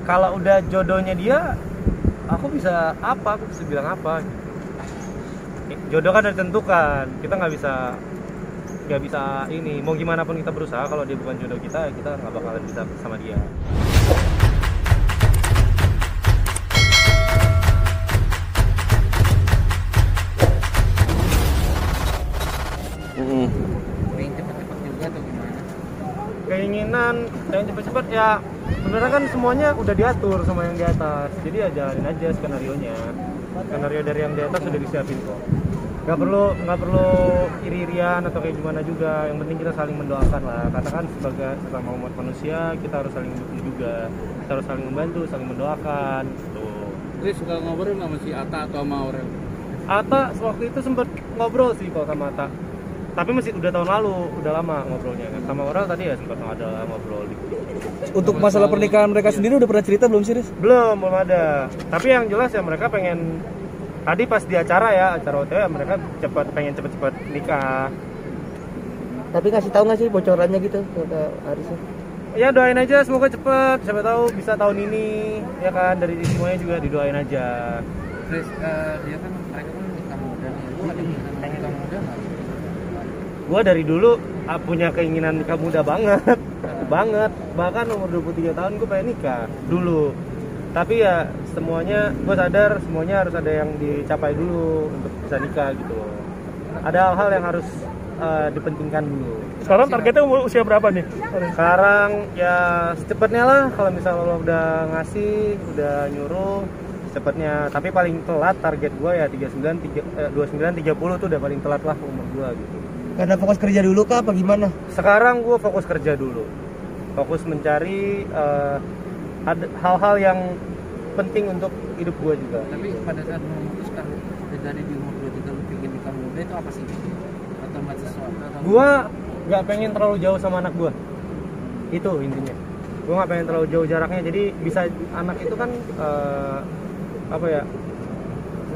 kalau udah jodohnya dia, aku bisa apa? Aku bisa bilang apa? Jodoh kan udah ditentukan, kita nggak bisa ini. Mau gimana pun kita berusaha, kalau dia bukan jodoh kita, kita nggak bakalan bisa sama dia. Pengen cepet-cepet juga atau gimana? Keinginan yang cepet-cepet ya, sebenarnya kan semuanya udah diatur sama yang di atas, jadi ya jalanin aja skenario dari yang di atas sudah disiapin kok. Nggak perlu iri-irian atau kayak gimana juga, yang penting kita saling mendoakan lah. Katakan sebagai sesama umat manusia, kita harus saling mendukung juga, kita harus saling membantu, saling mendoakan tuh. Terus suka ngobrol sama si Ata atau sama Aurel? Ata waktu itu sempet ngobrol sih kalau sama Ata, tapi masih udah tahun lalu, udah lama ngobrolnya. Sama Aurel tadi ya sempat ada ngobrol di grup. Untuk masalah pernikahan mereka sendiri udah pernah cerita belum sih, Riz? Belum ada. Tapi yang jelas ya mereka pengen, tadi pas di acara OTW mereka pengen cepet-cepet nikah. Tapi ngasih tahu nggak sih bocorannya gitu ke Arisnya? Ya doain aja semoga cepet, siapa tahu bisa tahun ini ya kan, dari semuanya juga didoain aja. Terus dia kan mereka kan nikah muda nih. Lu ada keinginan nikah muda nggak? Gua dari dulu punya keinginan nikah muda banget. Bahkan umur 23 tahun gue pengen nikah dulu. Tapi ya semuanya, gue sadar semuanya harus ada yang dicapai dulu untuk bisa nikah gitu. Ada hal-hal yang harus dipentingkan dulu. Sekarang targetnya umur usia berapa nih? Sekarang ya secepatnya lah, kalau misalnya Allah udah ngasih, udah nyuruh cepatnya. Tapi paling telat target gue ya 29-30 tuh udah paling telat lah umur gue gitu. Karena fokus kerja dulu kah apa gimana? Sekarang gue fokus kerja dulu, fokus mencari hal-hal yang penting untuk hidup gue juga. Tapi pada saat memutuskan dari di umur 23 lu pengen nikah muda itu apa sih? Atau buat sesuatu? Gue nggak pengen terlalu jauh sama anak gue, itu intinya. Gue nggak pengen terlalu jauh jaraknya, jadi bisa anak itu kan apa ya,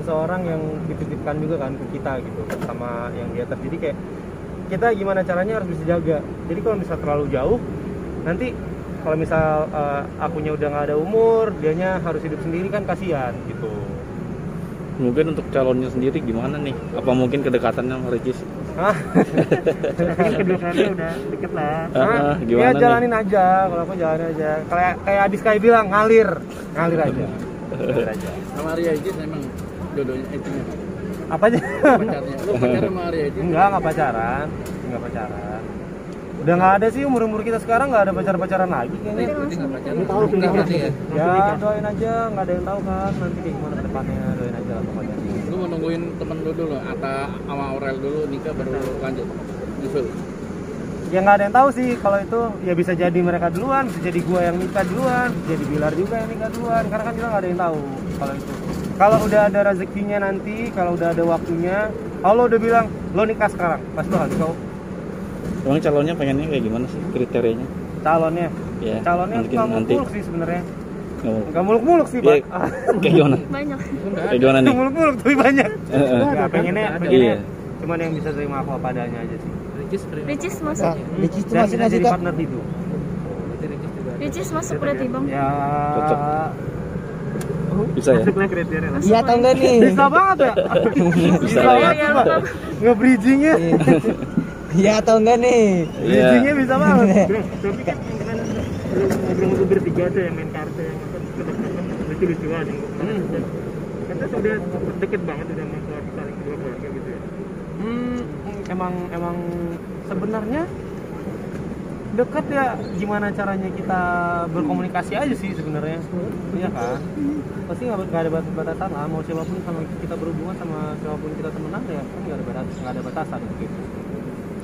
seseorang yang dititipkan juga kan ke kita gitu, sama yang di atas. Jadi kayak kita gimana caranya harus bisa jaga. Jadi kalau misal terlalu jauh, nanti kalau misal akunya udah nggak ada umur, dianya harus hidup sendiri kan kasihan gitu. Mungkin untuk calonnya sendiri gimana nih? Apa mungkin kedekatannya sama Regis? Mungkin kedekatannya udah deket lah. Gimana ya jalanin nih? Aja, kalau aku jalanin aja. Kayak Adis kayak bilang, ngalir aja. Ngalir aja. Sama Arya Regis emang jodohnya itu Apa aja? pacarnya. Lu pacaran sama Arya Regis? Enggak pacaran. Udah nggak ada sih, umur kita sekarang nggak ada pacaran lagi kayaknya. Berarti nggak pacaran. Tahu sih, Nggak berarti ya? Ya doain aja, nggak ada yang tahu kan nanti kayak gimana ke depannya, doain aja lah pokoknya. Lu mau nungguin temen lu dulu, Ata sama Aurel dulu nikah baru lanjut? Nyusul? Ya nggak ada yang tahu sih kalau itu, ya bisa jadi mereka duluan, bisa jadi gua yang nikah duluan, bisa jadi Bilar juga yang nikah duluan, karena kan kita nggak ada yang tahu kalau itu. Kalau udah ada rezekinya nanti, kalau udah ada waktunya, Allah udah bilang lo nikah sekarang, pas lo harus tahu. Emang calonnya pengennya kayak gimana sih kriterianya? Calonnya Ya, nggak mungkin nanti. muluk-muluk sih sebenarnya, Oh, nggak muluk-muluk sih ya, Pak. kayak gimana? Banyak. Kayak gimana nih? Nggak muluk-muluk tapi banyak. Nggak pengennya Iya. cuman yang bisa terima aku apa adanya aja sih. Regis terima. Ricis masuk. Ricis tuh Dan masih kita jadi kak? partner hidup. Berarti Regis juga ada. Ricis masuk berarti bang. Ya Cocok. Bisa ya? masuklah kriteria lah. Iya atau enggak nih? Bisa banget ya. Bisa banget Iya, Pak. iya. Nge-bridgingnya. Iya atau enggak nih? Iya. Bridgingnya bisa banget. Tapi kan ngobrol-ngobrol bertiga tuh yang main kartu yang lucu-lucuan yang kita sudah deket banget udah sama saling kedua keluarga gitu ya. Emang sebenarnya dekat ya, gimana caranya kita berkomunikasi aja sih sebenarnya. Iya kan? Pasti nggak ada batasan lah, mau siapapun sama kita berhubungan, sama siapapun kita temenan ya kan nggak ada batasan gitu.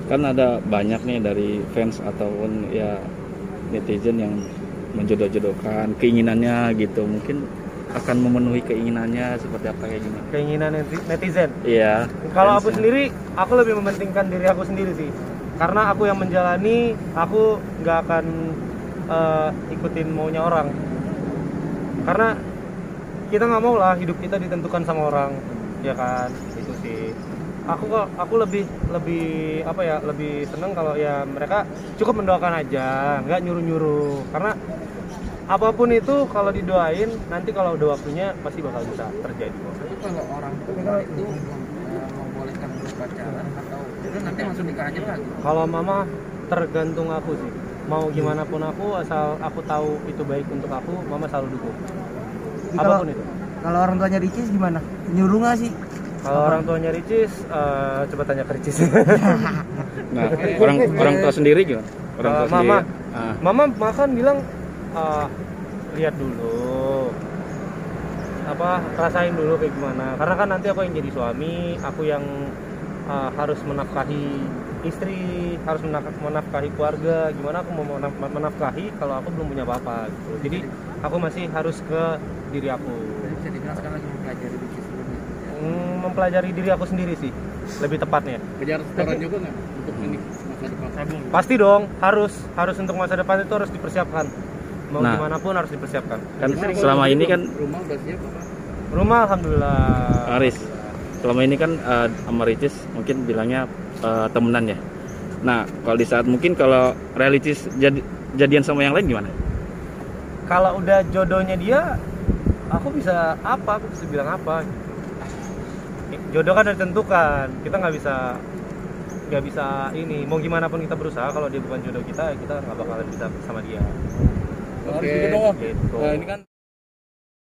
Kan ada banyak nih dari fans ataupun ya netizen yang menjodoh-jodohkan keinginannya gitu, mungkin akan memenuhi keinginannya seperti apa kayak gimana? Keinginan netizen. Iya. Kalau aku fansnya. sendiri, aku lebih mementingkan diri aku sendiri sih. Karena aku yang menjalani, aku nggak akan ikutin maunya orang. Karena kita nggak mau lah hidup kita ditentukan sama orang, ya kan? Itu sih. Aku lebih apa ya, lebih seneng kalau ya mereka cukup mendoakan aja, nggak nyuruh-nyuruh. Karena apapun itu kalau didoain nanti kalau udah waktunya pasti bakal bisa terjadi kok. Tapi kalau orang tua itu membolehkan berpacaran atau itu nanti langsung nikah aja lagi? Kalau mama tergantung aku sih, mau gimana pun aku, asal aku tahu itu baik untuk aku, mama selalu dukung Jadi apapun itu. Kalau orang tuanya Ricis gimana? Nyuruh nggak sih? Kalau orang tuanya Ricis, coba tanya ke Ricis. Nah, orang tua sendiri gimana? Orang tua Mama, sendiri. Ah. mama makan bilang lihat dulu, rasain dulu kayak gimana. Karena kan nanti aku yang jadi suami, aku yang harus menafkahi istri, harus menafkahi keluarga. Gimana aku mau menafkahi kalau aku belum punya apa-apa gitu. Jadi aku masih harus ke diri aku. Jadi bisa dibilang sekarang lagi mempelajari bisnis sebelumnya. Mempelajari diri aku sendiri sih, lebih tepatnya. Kejar setoran juga nggak untuk ini masa depan sabung? Pasti dong, harus untuk masa depan itu harus dipersiapkan. Mau Nah. gimana pun harus dipersiapkan. Kan selama ini kan Rumah udah siap apa? Rumah alhamdulillah. Aris, selama ini kan sama Ricis mungkin bilangnya temenan ya. Nah, kalau di saat mungkin kalau realitis jadian sama yang lain gimana? Kalau udah jodohnya dia, aku bisa apa? Aku bisa bilang apa? Jodoh kan udah ditentukan. Kita nggak bisa ini. Mau gimana pun kita berusaha, kalau dia bukan jodoh kita, kita nggak bakalan bisa sama dia. Oke. Gitu. Nah, ini kan